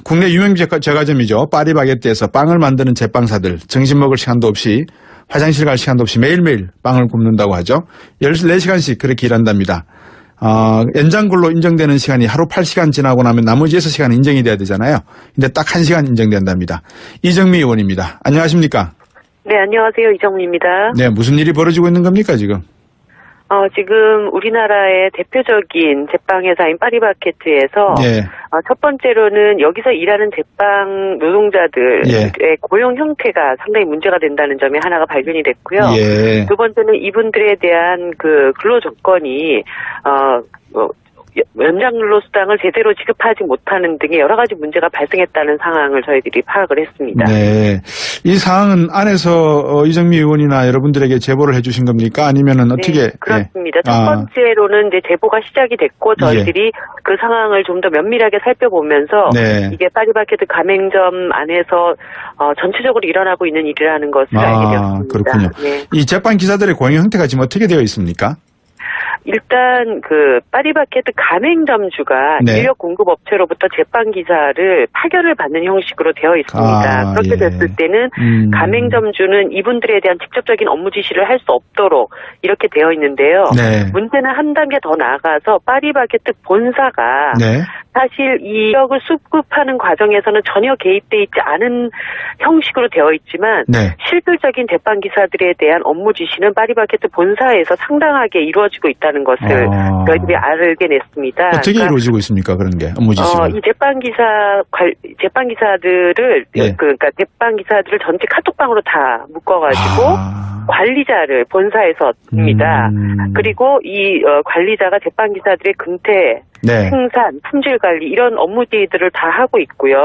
국내 유명 제과점이죠. 파리바게뜨에서 빵을 만드는 제빵사들 점심 먹을 시간도 없이 화장실 갈 시간도 없이 매일매일 빵을 굽는다고 하죠. 14시간씩 그렇게 일한답니다. 연장근로 인정되는 시간이 하루 8시간 지나고 나면 나머지 6시간 인정이 돼야 되잖아요. 근데 딱 1시간 인정된답니다. 이정미 의원입니다. 안녕하십니까? 네, 안녕하세요. 이정미입니다. 네, 무슨 일이 벌어지고 있는 겁니까, 지금? 지금 우리나라의 대표적인 제빵회사인 파리바게뜨에서 예. 첫 번째로는 여기서 일하는 제빵 노동자들의 고용 형태가 상당히 문제가 된다는 점이 하나가 발견이 됐고요. 예. 두 번째는 이분들에 대한 그 근로 조건이 연장근로수당을 제대로 지급하지 못하는 등의 여러 가지 문제가 발생했다는 상황을 저희들이 파악을 했습니다. 네, 이 상황은 안에서 이정미 의원이나 여러분들에게 제보를 해주신 겁니까? 아니면은 어떻게? 네, 그렇습니다. 첫 번째로는 이제 제보가 시작이 됐고 저희들이 그 상황을 좀 더 면밀하게 살펴보면서 이게 파리바게뜨 가맹점 안에서 전체적으로 일어나고 있는 일이라는 것을 알게 되었습니다. 그렇군요. 네. 이 제빵 기사들의 고용 형태가 지금 어떻게 되어 있습니까? 일단 그 파리바게뜨 가맹점주가 인력 공급 업체로부터 제빵 기사를 파견을 받는 형식으로 되어 있습니다. 그렇게 됐을 때는 가맹점주는 이분들에 대한 직접적인 업무 지시를 할 수 없도록 이렇게 되어 있는데요. 문제는 한 단계 더 나아가서 파리바게뜨 본사가 사실 이 인력을 수급하는 과정에서는 전혀 개입돼 있지 않은 형식으로 되어 있지만 실질적인 제빵 기사들에 대한 업무 지시는 파리바게뜨 본사에서 상당하게 이루어지고 있다는 것을 저희들이 알게 냈습니다. 어떻게 이루어지고 있습니까, 그런 게 업무 지시가? 이 제빵 기사들을 그러니까 제빵 기사들을 전체 카톡방으로 다 묶어가지고 관리자를 본사에서 씁니다. 그리고 이 관리자가 제빵 기사들의 금태, 생산, 품질 관리 이런 업무들을 다 하고 있고요.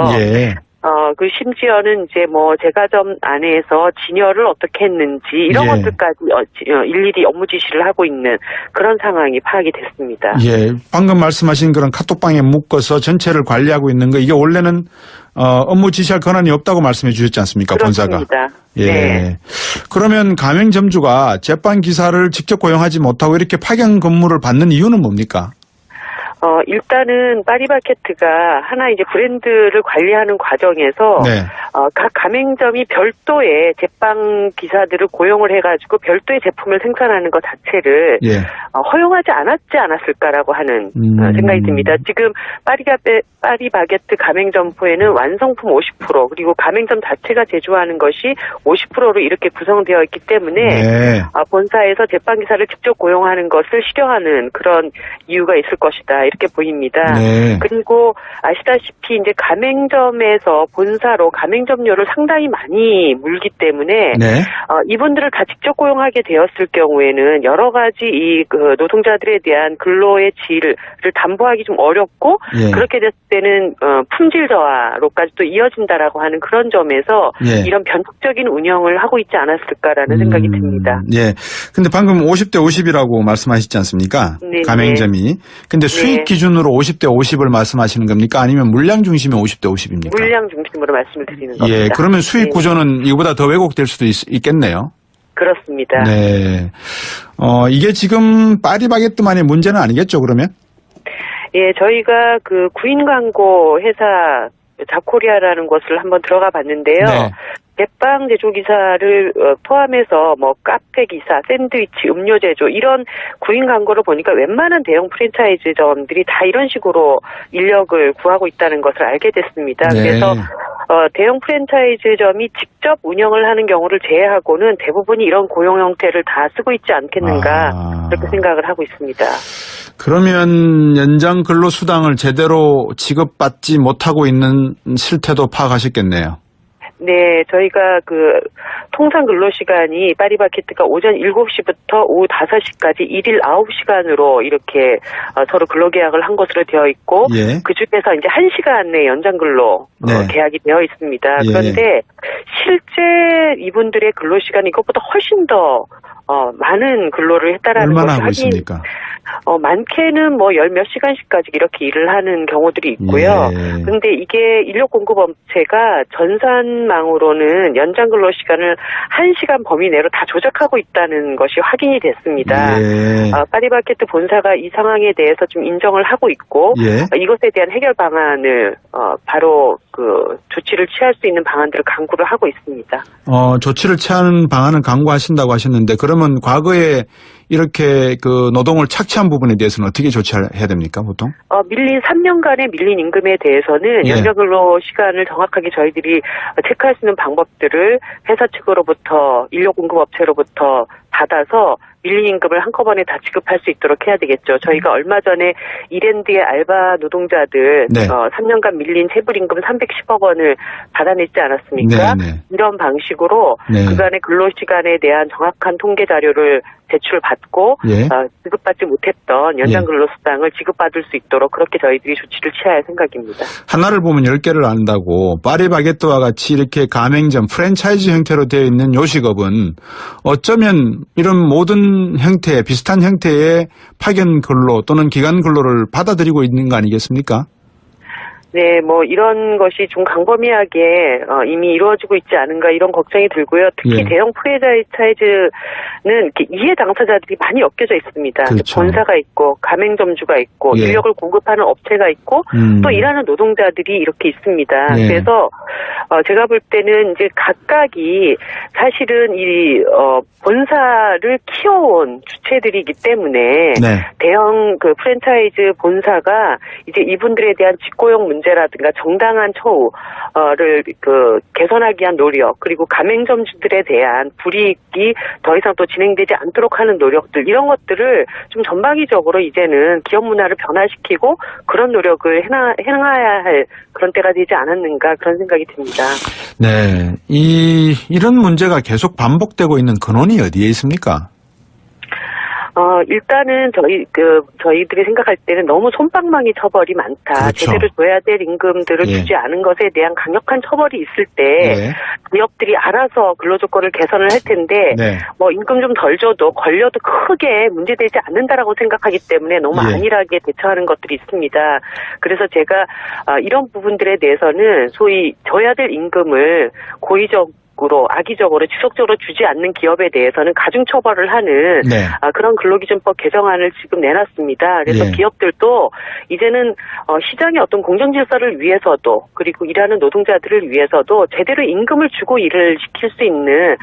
그 심지어는 이제 뭐 제과점 안에서 진열을 어떻게 했는지 이런 것들까지 일일이 업무 지시를 하고 있는 그런 상황이 파악이 됐습니다. 예, 방금 말씀하신 그런 카톡방에 묶어서 전체를 관리하고 있는 거 이게 원래는 업무 지시할 권한이 없다고 말씀해 주셨지 않습니까? 그렇습니다. 본사가. 예. 그러면 가맹점주가 제빵 기사를 직접 고용하지 못하고 이렇게 파견 근무를 받는 이유는 뭡니까? 일단은 파리바게뜨가 하나 이제 브랜드를 관리하는 과정에서 각 가맹점이 별도의 제빵 기사들을 고용을 해가지고 별도의 제품을 생산하는 것 자체를 허용하지 않았을까라고 하는 생각이 듭니다. 지금 파리바게뜨 가맹점포에는 완성품 50% 그리고 가맹점 자체가 제조하는 것이 50%로 이렇게 구성되어 있기 때문에 본사에서 제빵 기사를 직접 고용하는 것을 싫어하는 그런 이유가 있을 것이다 이렇게 보입니다. 그리고 아시다시피 이제 가맹점에서 본사로 가맹점료를 상당히 많이 물기 때문에 이분들을 다 직접 고용하게 되었을 경우에는 여러 가지 이 그 노동자들에 대한 근로의 질을 담보하기 좀 어렵고 그렇게 됐을 때는 품질 저하로까지 또 이어진다라고 하는 그런 점에서 이런 변칙적인 운영을 하고 있지 않았을까라는 생각이 듭니다. 근데 방금 50대 50이라고 말씀하셨지 않습니까? 가맹점이. 근데 수익 기준으로 50대 50을 말씀하시는 겁니까? 아니면 물량 중심의 50대 50입니까? 물량 중심으로 말씀을 드리는 겁니다. 그러면 수익 구조는 이거보다 더 왜곡될 수도 있겠네요. 그렇습니다. 이게 지금 파리바게뜨만의 문제는 아니겠죠, 그러면? 저희가 그 구인 광고 회사 잡코리아라는 곳을 한번 들어가 봤는데요. 제빵 제조 기사를 포함해서 뭐 카페 기사, 샌드위치, 음료 제조 이런 구인 광고를 보니까 웬만한 대형 프랜차이즈점들이 다 이런 식으로 인력을 구하고 있다는 것을 알게 됐습니다. 그래서 대형 프랜차이즈점이 직접 운영을 하는 경우를 제외하고는 대부분이 이런 고용 형태를 다 쓰고 있지 않겠는가 그렇게 생각을 하고 있습니다. 그러면 연장 근로수당을 제대로 지급받지 못하고 있는 실태도 파악하셨겠네요. 저희가 그 통상 근로시간이 파리바게뜨가 오전 7시부터 오후 5시까지 일일 9시간으로 이렇게 서로 근로계약을 한 것으로 되어 있고 그 중에서 이제 1시간 내 연장 근로 계약이 되어 있습니다. 그런데 실제 이분들의 근로시간이 이것보다 훨씬 더 많은 근로를 했다라는 얼마나 것이 하고 있습니까? 많게는 뭐 열 몇 시간씩까지 이렇게 일을 하는 경우들이 있고요. 그런데 이게 인력 공급 업체가 전산망으로는 연장 근로 시간을 1시간 범위 내로 다 조작하고 있다는 것이 확인이 됐습니다. 파리바게뜨 본사가 이 상황에 대해서 좀 인정을 하고 있고 이것에 대한 해결 방안을 바로 조치를 취할 수 있는 방안들을 강구를 하고 있습니다. 조치를 취하는 방안은 강구하신다고 하셨는데 그러면 과거에 이렇게 노동을 착취한 부분에 대해서는 어떻게 조치해야 됩니까, 보통? 밀린 3년간의 밀린 임금에 대해서는 예. 연장 근로 시간을 정확하게 저희들이 체크할 수 있는 방법들을 회사 측으로부터 인력 공급 업체로부터 받아서 밀린 임금을 한꺼번에 다 지급할 수 있도록 해야 되겠죠. 저희가 얼마 전에 이랜드의 알바 노동자들 네. 3년간 밀린 체불임금 310억 원을 받아냈지 않았습니까? 네. 이런 방식으로 네. 그간의 근로시간에 대한 정확한 통계 자료를 제출받고 예. 지급받지 못했던 연장 예. 근로수당을 지급받을 수 있도록 그렇게 저희들이 조치를 취할 생각입니다. 하나를 보면 10개를 안다고 파리바게뜨와 같이 이렇게 가맹점, 프랜차이즈 형태로 되어 있는 요식업은 어쩌면 이런 모든 형태, 비슷한 형태의 파견 근로 또는 기간 근로를 받아들이고 있는 거 아니겠습니까? 네, 이런 것이 좀 광범위하게 이미 이루어지고 있지 않은가 이런 걱정이 들고요. 특히 예. 대형 프랜차이즈는 이렇게 이해 당사자들이 많이 엮여져 있습니다. 그렇죠. 본사가 있고 가맹점주가 있고 예. 인력을 공급하는 업체가 있고 또 일하는 노동자들이 이렇게 있습니다. 예. 그래서 제가 볼 때는 이제 각각이 사실은 이 본사를 키워온 주체들이기 때문에 네. 대형 프랜차이즈 본사가 이제 이분들에 대한 직고용 문제라든가 정당한 처우를 개선하기 위한 노력 그리고 가맹점주들에 대한 불이익이 더 이상 또 진행되지 않도록 하는 노력들 이런 것들을 좀 전방위적으로 이제는 기업 문화를 변화시키고 그런 노력을 행해야 할 그런 때가 되지 않았는가 그런 생각이 듭니다. 네. 이런 문제가 계속 반복되고 있는 근원이 어디에 있습니까? 일단은 저희들이 생각할 때는 너무 솜방망이 처벌이 많다. 그렇죠. 제대로 줘야 될 임금들을 예. 주지 않은 것에 대한 강력한 처벌이 있을 때 예. 기업들이 알아서 근로조건을 개선을 할 텐데 네. 임금 좀 덜 줘도 걸려도 크게 문제되지 않는다라고 생각하기 때문에 너무 예. 안일하게 대처하는 것들이 있습니다. 그래서 제가 이런 부분들에 대해서는 소위 줘야 될 임금을 악의적으로 지속적으로 주지 않는 기업에 대해서는 가중처벌을 하는 네. 그런 근로기준법 개정안을 지금 내놨습니다. 그래서 예. 기업들도 이제는 시장의 어떤 공정질서를 위해서도 그리고 일하는 노동자들을 위해서도 제대로 임금을 주고 일을 시킬 수 있는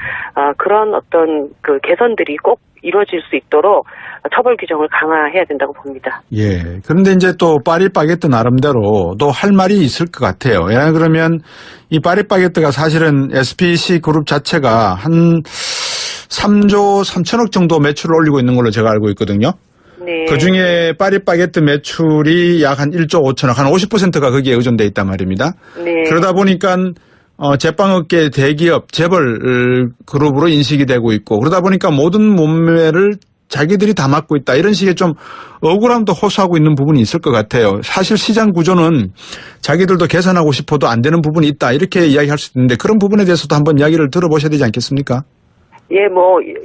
그런 어떤 개선들이 꼭 이루어질 수 있도록 처벌 규정을 강화해야 된다고 봅니다. 예. 그런데 이제 또 파리바게뜨 나름대로 또 할 말이 있을 것 같아요. 왜냐 그러면 이 파리바게뜨가 사실은 SPC 그룹 자체가 한 3조 3천억 정도 매출을 올리고 있는 걸로 제가 알고 있거든요. 네. 그중에 파리바게뜨 매출이 약 한 1조 5천억, 한 50%가 거기에 의존돼 있단 말입니다. 네. 그러다 보니까 제빵업계 대기업, 재벌 그룹으로 인식이 되고 있고 그러다 보니까 모든 몸매를 자기들이 다 맡고 있다. 이런 식의 좀 억울함도 호소하고 있는 부분이 있을 것 같아요. 사실 시장 구조는 자기들도 개선하고 싶어도 안 되는 부분이 있다. 이렇게 이야기할 수 있는데 그런 부분에 대해서도 한번 이야기를 들어보셔야 되지 않겠습니까? 예,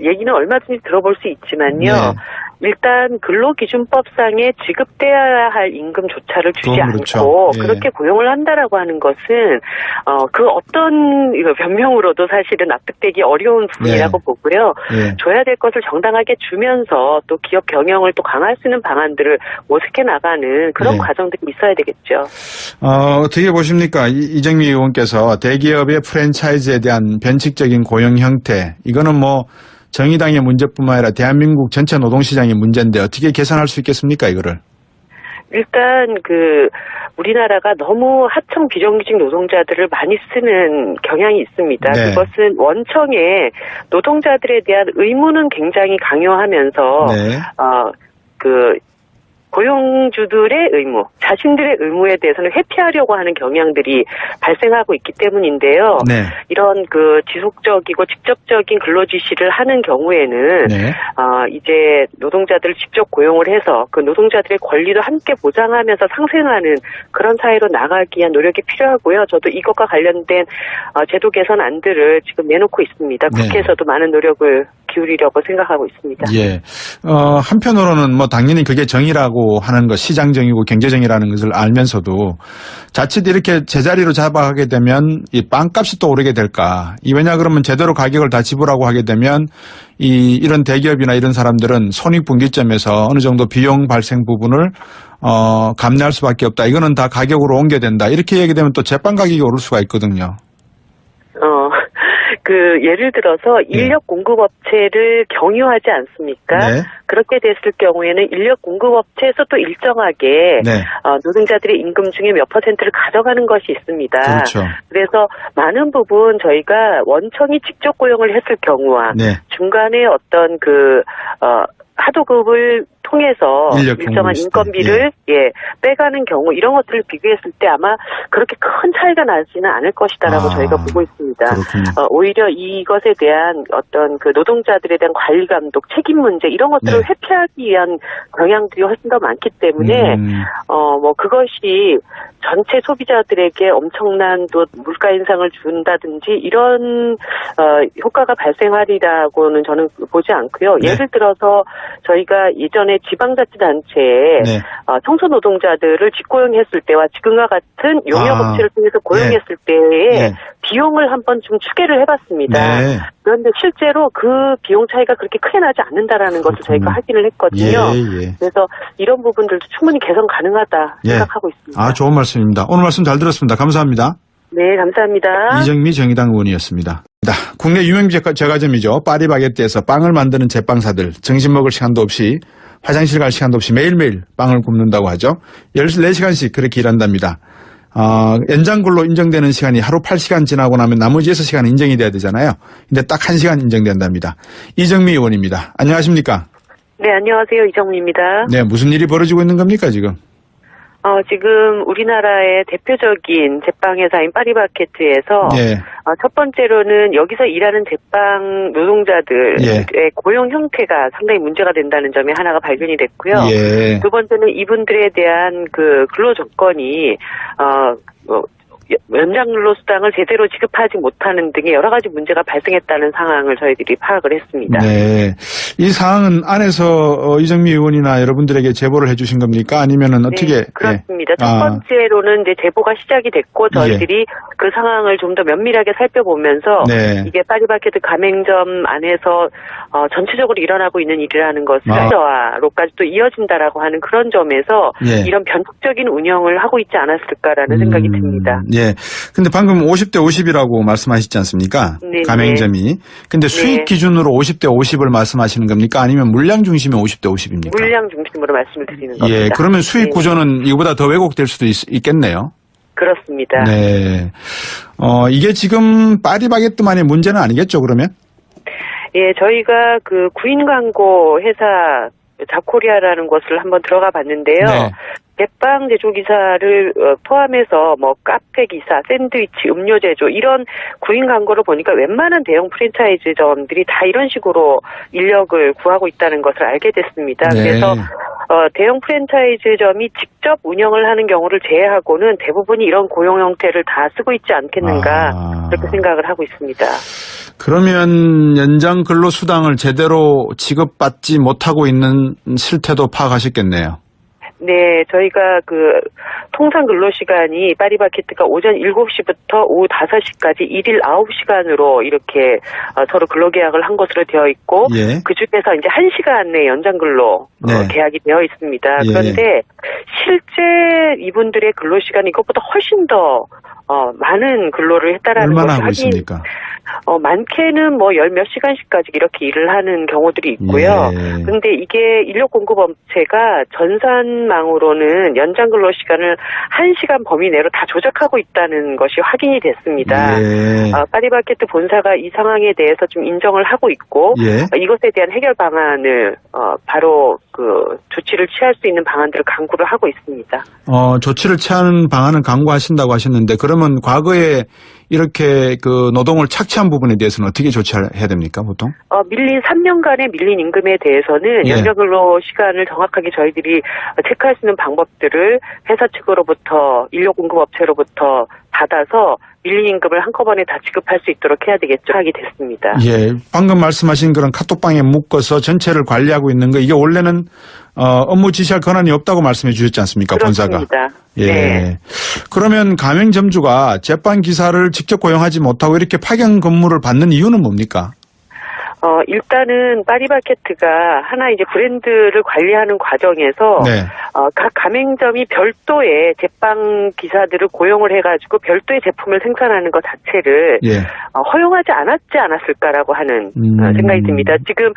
얘기는 얼마든지 들어볼 수 있지만요. 네. 일단 근로기준법상에 지급돼야 할 임금조차를 주지 그렇죠. 않고 예. 그렇게 고용을 한다라고 하는 것은 그 어떤 변명으로도 사실은 납득되기 어려운 부분이라고 네. 보고요. 예. 줘야 될 것을 정당하게 주면서 또 기업 경영을 또 강화할 수 있는 방안들을 모색해 나가는 그런 네. 과정들이 있어야 되겠죠. 어떻게 보십니까? 이정미 의원께서 대기업의 프랜차이즈에 대한 변칙적인 고용 형태, 이거는 정의당의 문제뿐만 아니라 대한민국 전체 노동시장의 문제인데 어떻게 개선할 수 있겠습니까, 이거를? 일단 우리나라가 너무 하청 비정규직 노동자들을 많이 쓰는 경향이 있습니다. 네. 그것은 원청에 노동자들에 대한 의무는 굉장히 강요하면서 네. 고용주들의 의무, 자신들의 의무에 대해서는 회피하려고 하는 경향들이 발생하고 있기 때문인데요. 네. 이런 지속적이고 직접적인 근로 지시를 하는 경우에는 네. 이제 노동자들을 직접 고용을 해서 그 노동자들의 권리도 함께 보장하면서 상생하는 그런 사회로 나가기 위한 노력이 필요하고요. 저도 이것과 관련된 제도 개선 안들을 지금 내놓고 있습니다. 네. 국회에서도 많은 노력을 기울이려고 생각하고 있습니다. 예. 한편으로는 당연히 그게 정의라고 하는 것, 시장정의고 경제정의라는 것을 알면서도 자칫 이렇게 제자리로 잡아가게 되면 이 빵값이 또 오르게 될까. 왜냐 그러면 제대로 가격을 다 지불하고 하게 되면 이런 대기업이나 이런 사람들은 손익분기점에서 어느 정도 비용 발생 부분을 감내할 수밖에 없다. 이거는 다 가격으로 옮겨야 된다. 이렇게 얘기되면 또 제빵 가격이 오를 수가 있거든요. 예를 들어서 인력 공급업체를 경유하지 않습니까? 네. 그렇게 됐을 경우에는 인력 공급업체에서 또 일정하게 네. 노동자들의 임금 중에 몇 %를 가져가는 것이 있습니다. 그렇죠. 그래서 많은 부분 저희가 원청이 직접 고용을 했을 경우와 네. 중간에 어떤 하도급을 통해서 일정한 인건비를 빼가는 경우 이런 것들을 비교했을 때 아마 그렇게 큰 차이가 나지는 않을 것이다라고 저희가 보고 있습니다. 오히려 이것에 대한 어떤 노동자들에 대한 관리 감독, 책임 문제 이런 것들을 회피하기 위한 경향들이 훨씬 더 많기 때문에 그것이 전체 소비자들에게 엄청난 또 물가 인상을 준다든지 이런 효과가 발생하리라고는 저는 보지 않고요. 예를 들어서 저희가 예전에 지방자치단체에 청소 노동자들을 직고용했을 때와 지금과 같은 용역업체를 통해서 고용했을 때의 비용을 한번 좀 추계를 해봤습니다. 그런데 실제로 그 비용 차이가 그렇게 크게 나지 않는다라는 것을 저희가 확인을 했거든요. 그래서 이런 부분들도 충분히 개선 가능하다 생각하고 있습니다. 좋은 말씀입니다. 오늘 말씀 잘 들었습니다. 감사합니다. 네, 감사합니다. 이정미 정의당 의원이었습니다. 국내 유명 제과점이죠. 파리바게뜨에서 빵을 만드는 제빵사들 점심 먹을 시간도 없이 화장실 갈 시간도 없이 매일매일 빵을 굽는다고 하죠. 14시간씩 그렇게 일한답니다. 연장근로 인정되는 시간이 하루 8시간 지나고 나면 나머지 6시간 인정이 돼야 되잖아요. 근데 딱 1시간 인정된답니다. 이정미 의원입니다. 안녕하십니까? 네, 안녕하세요. 이정미입니다. 네, 무슨 일이 벌어지고 있는 겁니까, 지금? 지금 우리나라의 대표적인 제빵 회사인 파리바게뜨에서 첫 번째로는 여기서 일하는 제빵 노동자들의 고용 형태가 상당히 문제가 된다는 점이 하나가 발견이 됐고요. 두 번째는 이분들에 대한 근로 조건이 연장근로 수당을 제대로 지급하지 못하는 등의 여러 가지 문제가 발생했다는 상황을 저희들이 파악을 했습니다. 네, 이 사항은 안에서 이정미 의원이나 여러분들에게 제보를 해주신 겁니까? 아니면은 어떻게? 그렇습니다. 첫 번째로는 이제 제보가 시작이 됐고 저희들이 그 상황을 좀 더 면밀하게 살펴보면서 이게 파리바게뜨 가맹점 안에서 전체적으로 일어나고 있는 일이라는 것을 사회화로까지 또 이어진다라고 하는 그런 점에서 이런 변칙적인 운영을 하고 있지 않았을까라는 생각이 듭니다. 근데 방금 50대 50이라고 말씀하셨지 않습니까? 가맹점이. 근데 수익 기준으로 50대 50을 말씀하시는 겁니까? 아니면 물량 중심의 50대 50입니까? 물량 중심으로 말씀을 드리는 겁니다. 그러면 수익 구조는 이거보다 더 왜곡될 수도 있겠네요. 그렇습니다. 이게 지금 파리바게뜨만의 문제는 아니겠죠, 그러면? 저희가 구인 광고 회사 자코리아라는 곳을 한번 들어가 봤는데요. 제빵 제조 기사를 포함해서 카페 기사, 샌드위치, 음료 제조 이런 구인 광고를 보니까 웬만한 대형 프랜차이즈점들이 다 이런 식으로 인력을 구하고 있다는 것을 알게 됐습니다. 그래서 대형 프랜차이즈점이 직접 운영을 하는 경우를 제외하고는 대부분이 이런 고용 형태를 다 쓰고 있지 않겠는가 그렇게 생각을 하고 있습니다. 그러면 연장 근로수당을 제대로 지급받지 못하고 있는 실태도 파악하셨겠네요. 네, 저희가 통상 근로시간이 파리바게뜨가 오전 7시부터 오후 5시까지 일일 9시간으로 이렇게 서로 근로계약을 한 것으로 되어 있고 그 중에서 이제 1시간 내 연장근로 계약이 되어 있습니다. 그런데 실제 이분들의 근로시간이 이것보다 훨씬 더 많은 근로를 했다라는 것이 하고 있습니까? 많게는 열 몇 시간씩까지 이렇게 일을 하는 경우들이 있고요. 근데 이게 인력 공급 업체가 전산망으로는 연장 근로 시간을 1시간 범위 내로 다 조작하고 있다는 것이 확인이 됐습니다. 파리바게뜨 본사가 이 상황에 대해서 좀 인정을 하고 있고 이것에 대한 해결 방안을 바로 조치를 취할 수 있는 방안들을 강구를 하고 있습니다. 조치를 취하는 방안을 강구하신다고 하셨는데 그러면 과거에 이렇게 노동을 착취한 부분에 대해서는 어떻게 조치해야 됩니까, 보통? 밀린 3년간의 밀린 임금에 대해서는 연장근로 시간을 정확하게 저희들이 체크할 수 있는 방법들을 회사 측으로부터 인력 공급 업체로부터 받아서 밀린 임금을 한꺼번에 다 지급할 수 있도록 해야 되겠죠. 하게 됐습니다. 방금 말씀하신 그런 카톡방에 묶어서 전체를 관리하고 있는 거 이게 원래는 업무 지시할 권한이 없다고 말씀해 주셨지 않습니까? 그렇습니다. 본사가. 그러면 가맹점주가 제빵 기사를 직접 고용하지 못하고 이렇게 파견 근무를 받는 이유는 뭡니까? 일단은 파리바게뜨가 하나 이제 브랜드를 관리하는 과정에서 네. 각 가맹점이 별도의 제빵 기사들을 고용을 해가지고 별도의 제품을 생산하는 것 자체를 예. 허용하지 않았을까라고 하는 생각이 듭니다. 지금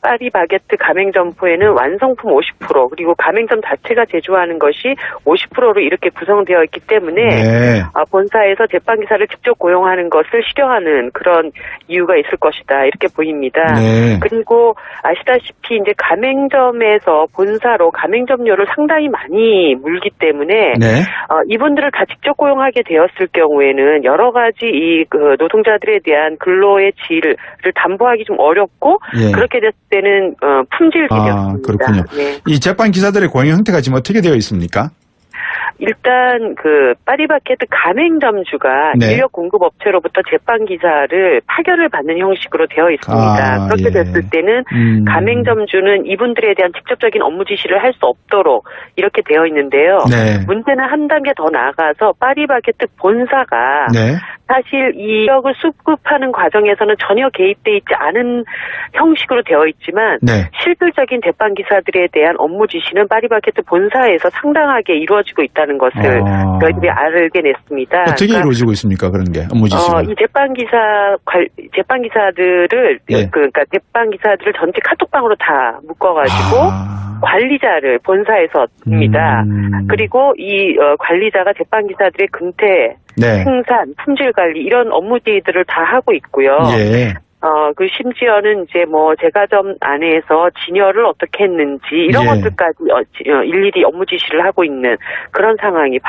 파리바게뜨 가맹점포에는 완성품 50% 그리고 가맹점 자체가 제조하는 것이 50%로 이렇게 구성되어 있기 때문에 네. 본사에서 제빵 기사를 직접 고용하는 것을 싫어하는 그런 이유가 있을 것이다 이렇게 보입니다. 네. 그리고 아시다시피 이제 가맹점에서 본사로 가맹점료를 상당히 많이 물기 때문에 네. 이분들을 다 직접 고용하게 되었을 경우에는 여러 가지 그 노동자들에 대한 근로의 질을 담보하기 좀 어렵고 예. 그렇게 됐을 때는 품질 기준입니다. 그렇군요. 네. 이 제빵 기사들의 고용 형태가 지금 어떻게 되어 있습니까? 일단 그 파리바게뜨 가맹점주가 네. 인력 공급 업체로부터 제빵 기사를 파견을 받는 형식으로 되어 있습니다. 그렇게 예. 됐을 때는 가맹점주는 이분들에 대한 직접적인 업무 지시를 할 수 없도록 이렇게 되어 있는데요. 네. 문제는 한 단계 더 나아가서 파리바게뜨 본사가 네. 사실 이 인력을 수급하는 과정에서는 전혀 개입돼 있지 않은 형식으로 되어 있지만 네. 실질적인 제빵 기사들에 대한 업무 지시는 파리바게뜨 본사에서 상당하게 이루어지고 있다는 것을 저희들이 알게 냈습니다. 어떻게 이루어지고 있습니까? 그런 게 업무 지시가. 이 제빵 기사들을 예. 그러니까 제빵 기사들을 전체 카톡방으로 다 묶어가지고 관리자를 본사에서입니다. 그리고 이 관리자가 제빵 기사들의 금태, 네. 생산, 품질 관리 이런 업무들을 다 하고 있고요. 예. 그 심지어는 이제 뭐 제과점 안에서 진열을 어떻게 했는지 이런 예. 것들까지 일일이 업무 지시를 하고 있는 그런 상황이